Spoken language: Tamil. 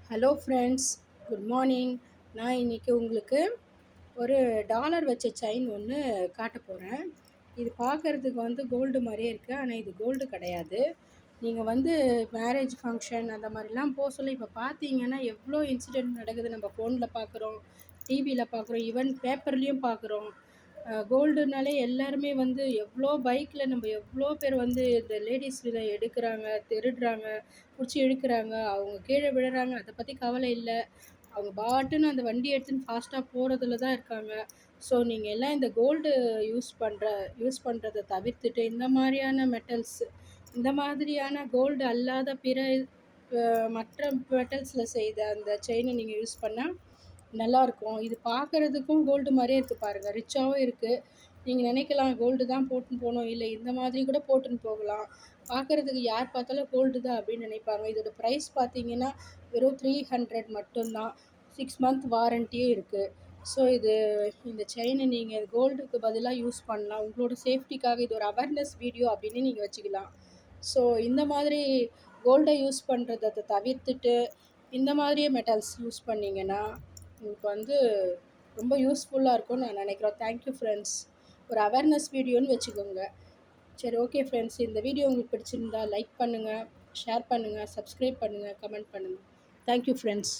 Hello friends, good morning. நான் இன்றைக்கி உங்களுக்கு ஒரு டாலர் வச்ச செயின் ஒன்று காட்ட போகிறேன். இது பார்க்குறதுக்கு கோல்டு மாதிரியே இருக்குது, ஆனால் இது கோல்டு கிடையாது. நீங்கள் மேரேஜ் ஃபங்க்ஷன் அந்த மாதிரிலாம் போக சொல்ல இப்போ பார்த்தீங்கன்னா எவ்வளோ இன்சிடெண்ட் நடக்குது. நம்ம ஃபோனில் பார்க்குறோம், டிவியில் பார்க்குறோம், ஈவன் பேப்பர்லேயும் பார்க்குறோம். கோல்டுனாலே எல்லாருமே எவ்வளோ பைக்கில் நம்ம எவ்வளோ பேர் இந்த லேடிஸ் இதை எடுக்கிறாங்க, திருடுறாங்க, பிடிச்சி இழுக்கிறாங்க, அவங்க கீழே விழுறாங்க, அதை பற்றி கவலை இல்லை. அவங்க பாட்டுன்னு அந்த வண்டி எடுத்துன்னு ஃபாஸ்ட்டாக போகிறதுல தான் இருக்காங்க. ஸோ நீங்கள் எல்லாம் இந்த கோல்டு யூஸ் பண்ணுறதை தவிர்த்துட்டு இந்த மாதிரியான மெட்டல்ஸ், இந்த மாதிரியான கோல்டு அல்லாத பிற மற்ற மெட்டல்ஸில் செய்த அந்த செயினை நீங்கள் யூஸ் பண்ணால் நல்லாயிருக்கும். இது பார்க்குறதுக்கும் கோல்டு மாதிரியே இருக்குது பாருங்கள், ரிச்சாகவும் இருக்குது. நீங்கள் நினைக்கலாம் கோல்டு தான் போட்டுன்னு போகணும், இல்லை இந்த மாதிரி கூட போட்டுன்னு போகலாம். பார்க்குறதுக்கு யார் பார்த்தாலும் கோல்டு தான் அப்படின்னு நினைப்பாங்க. இதோட ப்ரைஸ் பார்த்தீங்கன்னா வெறும் 300 மட்டும்தான். 6 மந்த் வாரண்டியே இருக்குது. ஸோ இந்த செயினை நீங்கள் கோல்டுக்கு பதிலாக யூஸ் பண்ணலாம். உங்களோட சேஃப்டிக்காக இது ஒரு அவேர்னஸ் வீடியோ அப்படின்னு நீங்கள் வச்சுக்கலாம். ஸோ இந்த மாதிரி கோல்டை யூஸ் பண்ணுறதை தவிர்த்துட்டு இந்த மாதிரியே மெட்டல்ஸ் யூஸ் பண்ணிங்கன்னா உங்களுக்கு ரொம்ப யூஸ்ஃபுல்லாக இருக்கும்னு நான் நினைக்கிறேன். Thank you friends. ஒரு அவேர்னஸ் வீடியோன்னு வச்சுக்கோங்க. சரி, ஓகே ஃப்ரெண்ட்ஸ். இந்த வீடியோ உங்களுக்கு பிடிச்சிருந்தா லைக் பண்ணுங்கள், ஷேர் பண்ணுங்கள், சப்ஸ்கிரைப் பண்ணுங்கள், கமெண்ட் பண்ணுங்கள். Thank you friends.